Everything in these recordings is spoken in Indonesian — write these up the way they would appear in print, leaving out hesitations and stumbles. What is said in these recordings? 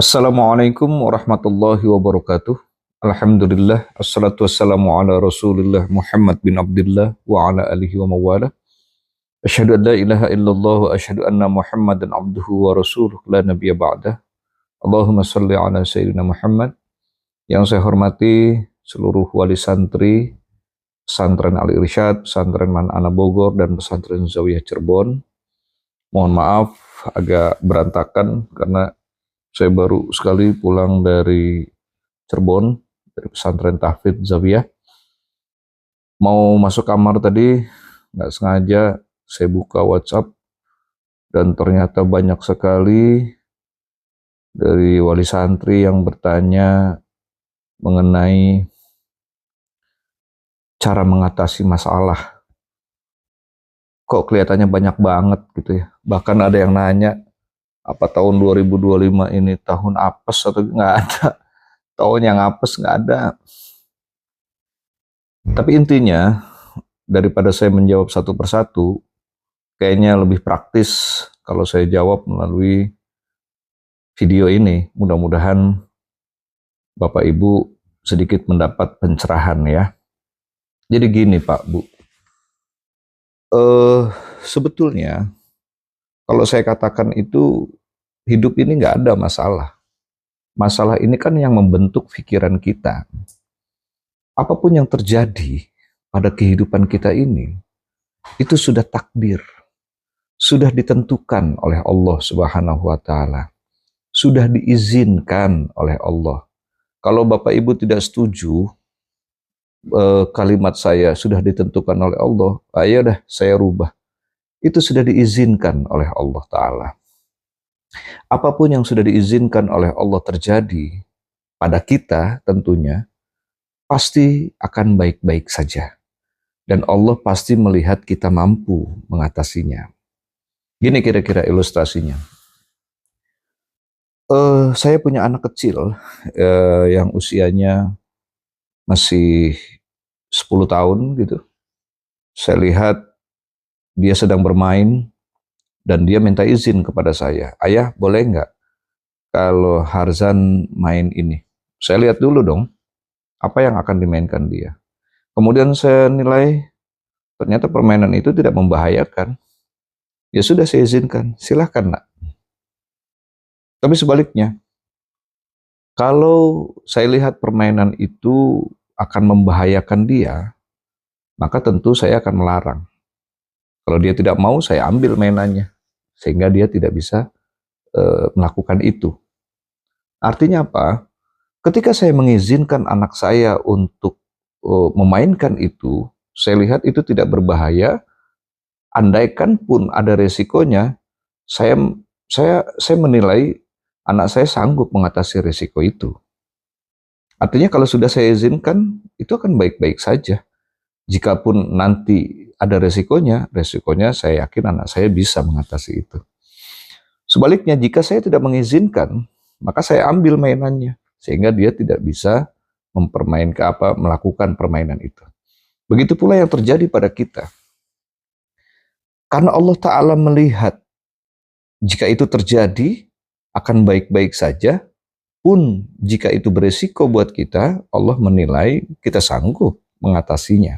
Assalamualaikum warahmatullahi wabarakatuh. Alhamdulillah, assalatu wassalamu ala rasulillah Muhammad bin Abdullah wa ala alihi wa mawala. Asyhadu an la ilaha illallah wa asyhadu anna Muhammadan abduhu wa rasuluh la nabiyya ba'dah. Allahumma salli ala Sayyidina Muhammad. Yang saya hormati seluruh wali santri pesantren Al Irsyad, pesantren Manana Bogor, dan pesantren Zawiyah Cirebon. Mohon maaf agak berantakan karena saya baru sekali pulang dari Cirebon, dari pesantren Tahfidz Zawiyah. Mau masuk kamar tadi, nggak sengaja saya buka WhatsApp, dan ternyata banyak sekali dari wali santri yang bertanya mengenai cara mengatasi masalah. Kok kelihatannya banyak banget gitu ya. Bahkan ada yang nanya, apa tahun 2025 ini tahun apes atau nggak ada. Tahun yang apes nggak ada. Tapi intinya, daripada saya menjawab satu persatu, kayaknya lebih praktis kalau saya jawab melalui video ini. Mudah-mudahan Bapak Ibu sedikit mendapat pencerahan ya. Jadi gini Pak Bu, sebetulnya kalau saya katakan itu hidup ini nggak ada masalah. Masalah ini kan yang membentuk pikiran kita. Apapun yang terjadi pada kehidupan kita ini, itu sudah takdir, sudah ditentukan oleh Allah Subhanahu wa Ta'ala, sudah diizinkan oleh Allah. Kalau Bapak Ibu tidak setuju kalimat saya sudah ditentukan oleh Allah, ayo dah saya rubah. Itu sudah diizinkan oleh Allah Ta'ala. Apapun yang sudah diizinkan oleh Allah terjadi pada kita tentunya, pasti akan baik-baik saja. Dan Allah pasti melihat kita mampu mengatasinya. Gini kira-kira ilustrasinya. Saya punya anak kecil yang usianya masih 10 tahun gitu. Saya lihat dia sedang bermain dan dia minta izin kepada saya. Ayah, boleh nggak kalau Harzan main ini? Saya lihat dulu dong, apa yang akan dimainkan dia. Kemudian saya nilai ternyata permainan itu tidak membahayakan. Ya sudah saya izinkan, silahkan nak. Tapi sebaliknya, kalau saya lihat permainan itu akan membahayakan dia, maka tentu saya akan melarang. Kalau dia tidak mau, saya ambil mainannya, sehingga dia tidak bisa melakukan itu. Artinya apa? Ketika saya mengizinkan anak saya untuk memainkan itu, saya lihat itu tidak berbahaya. Andaikan pun ada resikonya, saya menilai anak saya sanggup mengatasi resiko itu. Artinya kalau sudah saya izinkan, itu akan baik-baik saja. Jikapun nanti ada resikonya saya yakin anak saya bisa mengatasi itu. Sebaliknya, jika saya tidak mengizinkan, maka saya ambil mainannya, sehingga dia tidak bisa melakukan permainan itu. Begitu pula yang terjadi pada kita. Karena Allah Ta'ala melihat, jika itu terjadi, akan baik-baik saja, pun jika itu beresiko buat kita, Allah menilai kita sanggup mengatasinya.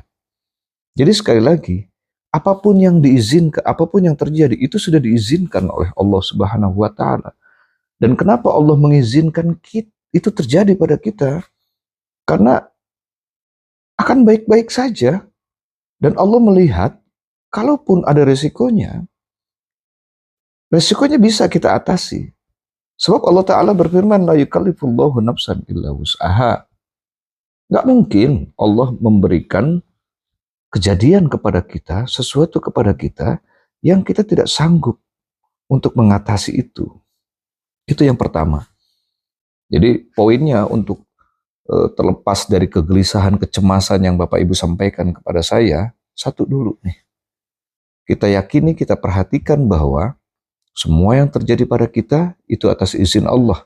Jadi sekali lagi, apapun yang diizinkan, apapun yang terjadi, itu sudah diizinkan oleh Allah Subhanahu wa Ta'ala. Dan kenapa Allah mengizinkan itu terjadi pada kita? Karena akan baik-baik saja. Dan Allah melihat, kalaupun ada resikonya bisa kita atasi. Sebab Allah Ta'ala berfirman, la yukallifullahu nafsan illa wus'aha. Nggak mungkin Allah memberikan kejadian kepada kita, sesuatu kepada kita, yang kita tidak sanggup untuk mengatasi itu. Itu yang pertama. Jadi poinnya untuk terlepas dari kegelisahan, kecemasan yang Bapak Ibu sampaikan kepada saya, satu dulu nih. Kita yakini, kita perhatikan bahwa semua yang terjadi pada kita itu atas izin Allah.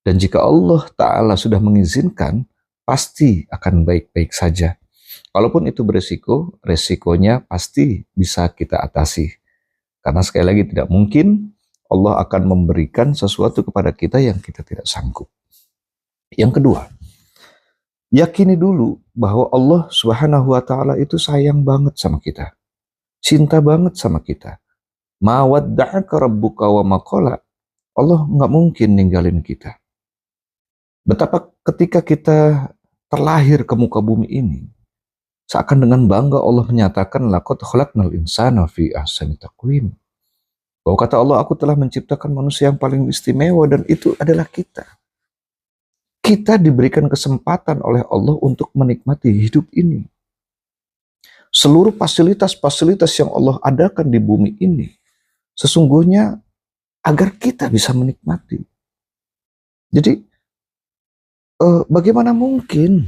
Dan jika Allah Ta'ala sudah mengizinkan, pasti akan baik-baik saja. Kalaupun itu beresiko, resikonya pasti bisa kita atasi. Karena sekali lagi tidak mungkin Allah akan memberikan sesuatu kepada kita yang kita tidak sanggup. Yang kedua, yakini dulu bahwa Allah Subhanahu wa taala itu sayang banget sama kita. Cinta banget sama kita. Ma wadda'aka rabbuka wa ma qala. Allah nggak mungkin ninggalin kita. Betapa ketika kita terlahir ke muka bumi ini, seakan dengan bangga Allah menyatakan laqad khalaqnal insana fi ahsani taqwim. Bahwa kata Allah, aku telah menciptakan manusia yang paling istimewa, dan itu adalah kita. Kita diberikan kesempatan oleh Allah untuk menikmati hidup ini. Seluruh fasilitas-fasilitas yang Allah adakan di bumi ini, sesungguhnya agar kita bisa menikmati. Jadi, bagaimana mungkin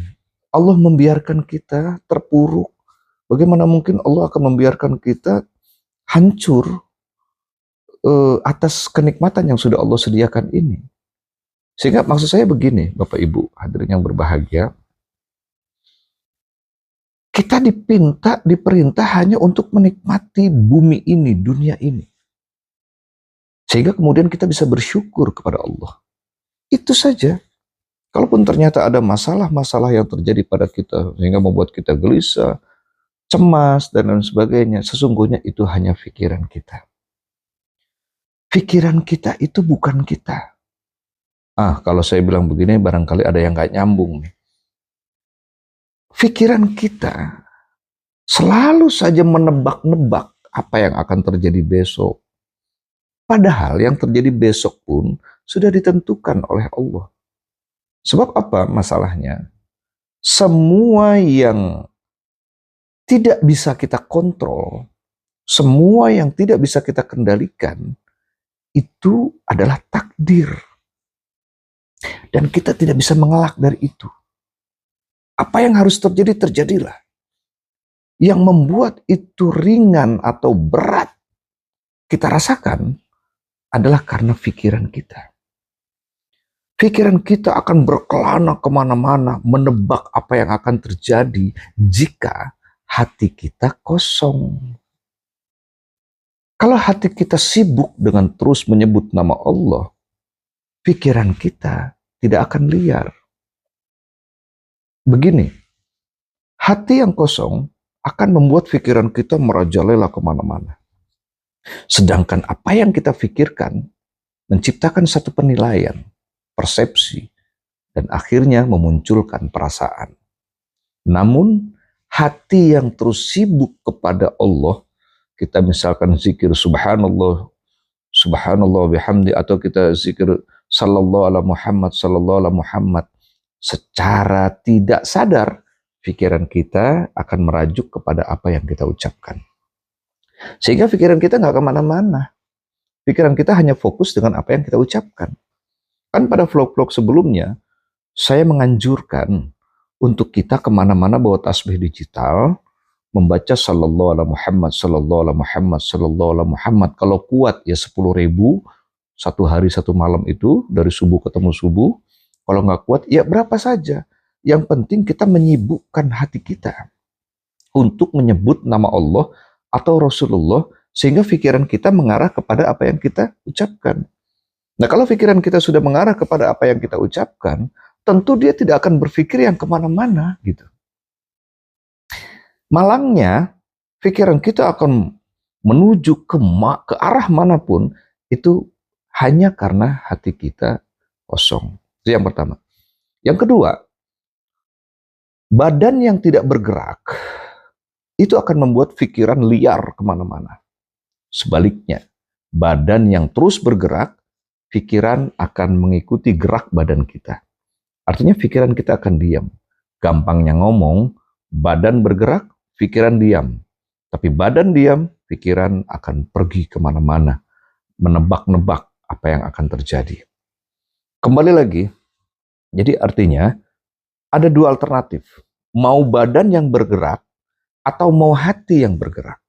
Allah membiarkan kita terpuruk? Bagaimana mungkin Allah akan membiarkan kita hancur atas kenikmatan yang sudah Allah sediakan ini? Sehingga maksud saya begini, Bapak Ibu hadirin yang berbahagia, kita diperintah hanya untuk menikmati bumi ini, dunia ini. Sehingga kemudian kita bisa bersyukur kepada Allah. Itu saja. Kalaupun ternyata ada masalah-masalah yang terjadi pada kita, sehingga membuat kita gelisah, cemas, dan lain sebagainya, sesungguhnya itu hanya pikiran kita. Pikiran kita itu bukan kita. Kalau saya bilang begini, barangkali ada yang gak nyambung nih. Pikiran kita selalu saja menebak-nebak apa yang akan terjadi besok. Padahal yang terjadi besok pun sudah ditentukan oleh Allah. Sebab apa masalahnya? Semua yang tidak bisa kita kontrol, semua yang tidak bisa kita kendalikan, itu adalah takdir. Dan kita tidak bisa mengelak dari itu. Apa yang harus terjadi, terjadilah. Yang membuat itu ringan atau berat kita rasakan adalah karena pikiran kita. Pikiran kita akan berkelana kemana-mana, menebak apa yang akan terjadi jika hati kita kosong. Kalau hati kita sibuk dengan terus menyebut nama Allah, pikiran kita tidak akan liar. Begini, hati yang kosong akan membuat pikiran kita merajalela kemana-mana. Sedangkan apa yang kita pikirkan menciptakan satu penilaian, persepsi, dan akhirnya memunculkan perasaan. Namun, hati yang terus sibuk kepada Allah, kita misalkan zikir subhanallah, subhanallah bihamdi, atau kita zikir sallallahu ala Muhammad, sallallahu ala Muhammad, secara tidak sadar, pikiran kita akan merajuk kepada apa yang kita ucapkan. Sehingga pikiran kita nggak kemana-mana. Pikiran kita hanya fokus dengan apa yang kita ucapkan. Kan pada vlog-vlog sebelumnya, saya menganjurkan untuk kita kemana-mana bawa tasbih digital, membaca sallallahu ala Muhammad, sallallahu ala Muhammad, sallallahu ala Muhammad. Kalau kuat ya 10.000, satu hari satu malam itu, dari subuh ketemu subuh. Kalau nggak kuat, ya berapa saja. Yang penting kita menyibukkan hati kita untuk menyebut nama Allah atau Rasulullah, sehingga pikiran kita mengarah kepada apa yang kita ucapkan. Nah, kalau pikiran kita sudah mengarah kepada apa yang kita ucapkan, tentu dia tidak akan berpikir yang kemana-mana gitu. Malangnya, pikiran kita akan menuju ke arah manapun, itu hanya karena hati kita kosong. Itu yang pertama. Yang kedua, badan yang tidak bergerak, itu akan membuat pikiran liar kemana-mana. Sebaliknya, badan yang terus bergerak, pikiran akan mengikuti gerak badan kita. Artinya pikiran kita akan diam. Gampangnya ngomong, badan bergerak, pikiran diam. Tapi badan diam, pikiran akan pergi kemana-mana, menebak-nebak apa yang akan terjadi. Kembali lagi, jadi artinya ada dua alternatif. Mau badan yang bergerak atau mau hati yang bergerak.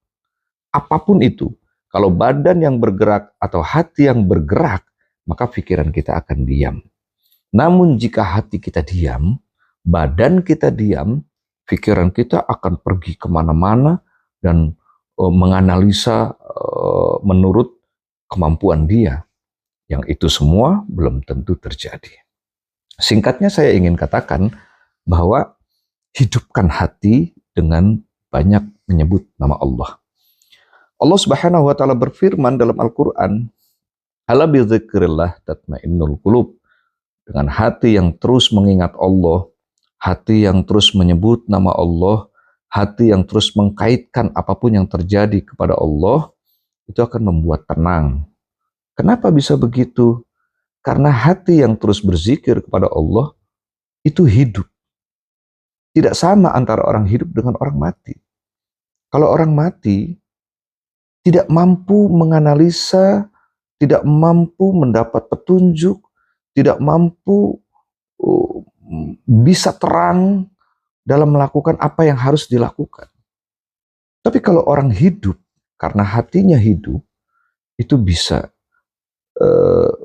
Apapun itu, kalau badan yang bergerak atau hati yang bergerak, maka pikiran kita akan diam. Namun jika hati kita diam, badan kita diam, pikiran kita akan pergi kemana-mana dan menganalisa menurut kemampuan dia, yang itu semua belum tentu terjadi. Singkatnya saya ingin katakan bahwa hidupkan hati dengan banyak menyebut nama Allah. Allah Subhanahu wa taala berfirman dalam Al-Qur'an, "Ala bi dzikrillah tatmainnul qulub." Dengan hati yang terus mengingat Allah, hati yang terus menyebut nama Allah, hati yang terus mengkaitkan apapun yang terjadi kepada Allah, itu akan membuat tenang. Kenapa bisa begitu? Karena hati yang terus berzikir kepada Allah itu hidup. Tidak sama antara orang hidup dengan orang mati. Kalau orang mati tidak mampu menganalisa, tidak mampu mendapat petunjuk, tidak mampu bisa terang dalam melakukan apa yang harus dilakukan. Tapi kalau orang hidup, karena hatinya hidup, itu bisa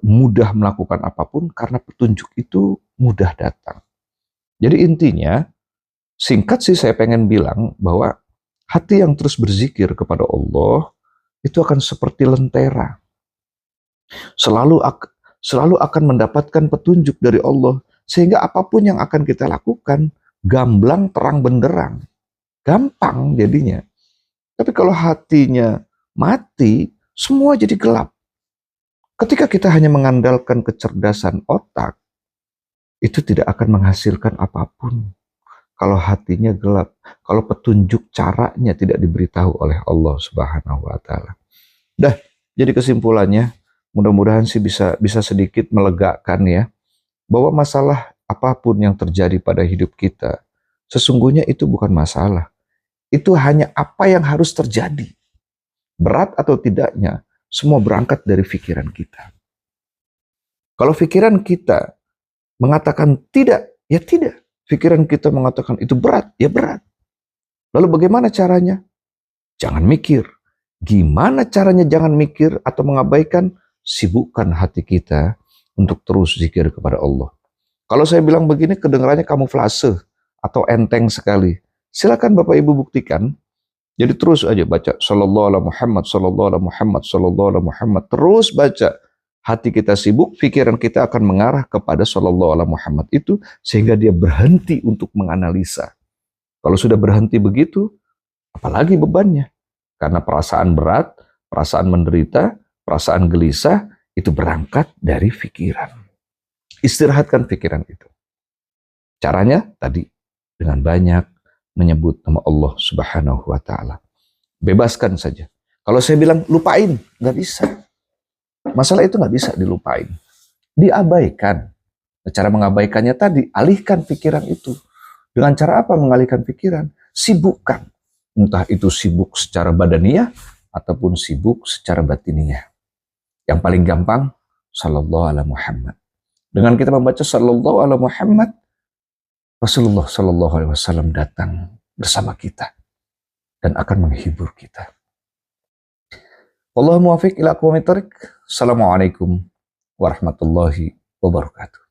mudah melakukan apapun karena petunjuk itu mudah datang. Jadi intinya, singkat sih saya pengen bilang bahwa hati yang terus berzikir kepada Allah itu akan seperti lentera. Selalu akan mendapatkan petunjuk dari Allah, sehingga apapun yang akan kita lakukan gamblang, terang benderang, gampang jadinya. Tapi kalau hatinya mati, semua jadi gelap. Ketika kita hanya mengandalkan kecerdasan otak, itu tidak akan menghasilkan apapun. Kalau hatinya gelap, kalau petunjuk caranya tidak diberitahu oleh Allah Subhanahu wa taala. Jadi kesimpulannya, mudah-mudahan sih bisa sedikit melegakan ya, bahwa masalah apapun yang terjadi pada hidup kita, sesungguhnya itu bukan masalah. Itu hanya apa yang harus terjadi. Berat atau tidaknya, semua berangkat dari pikiran kita. Kalau pikiran kita mengatakan tidak, ya tidak. Pikiran kita mengatakan itu berat, ya berat. Lalu bagaimana caranya? Jangan mikir. Gimana caranya jangan mikir atau mengabaikan? Sibukkan hati kita untuk terus zikir kepada Allah. Kalau saya bilang begini kedengarannya kamuflase atau enteng sekali. Silakan Bapak Ibu buktikan. Jadi terus aja baca sallallahu alaihi Muhammad, sallallahu alaihi Muhammad, sallallahu alaihi Muhammad. Terus baca. Hati kita sibuk, pikiran kita akan mengarah kepada sallallahu alaihi Muhammad itu sehingga dia berhenti untuk menganalisa. Kalau sudah berhenti begitu, apalagi bebannya? Karena perasaan berat, perasaan menderita, perasaan gelisah itu berangkat dari pikiran. Istirahatkan pikiran itu. Caranya tadi dengan banyak menyebut nama Allah Subhanahu wa taala. Bebaskan saja. Kalau saya bilang lupain, nggak bisa. Masalah itu nggak bisa dilupain. Diabaikan. Cara mengabaikannya tadi, alihkan pikiran itu. Dengan cara apa mengalihkan pikiran? Sibukkan. Entah itu sibuk secara badaniah ataupun sibuk secara batiniah. Yang paling gampang, sallallahu alaihi Muhammad. Dengan kita membaca sallallahu alaihi Muhammad, Rasulullah sallallahu alaihi wasallam datang bersama kita dan akan menghibur kita. Wallahu muwaffiq ila aqwamit thoriq. Assalamualaikum warahmatullahi wabarakatuh.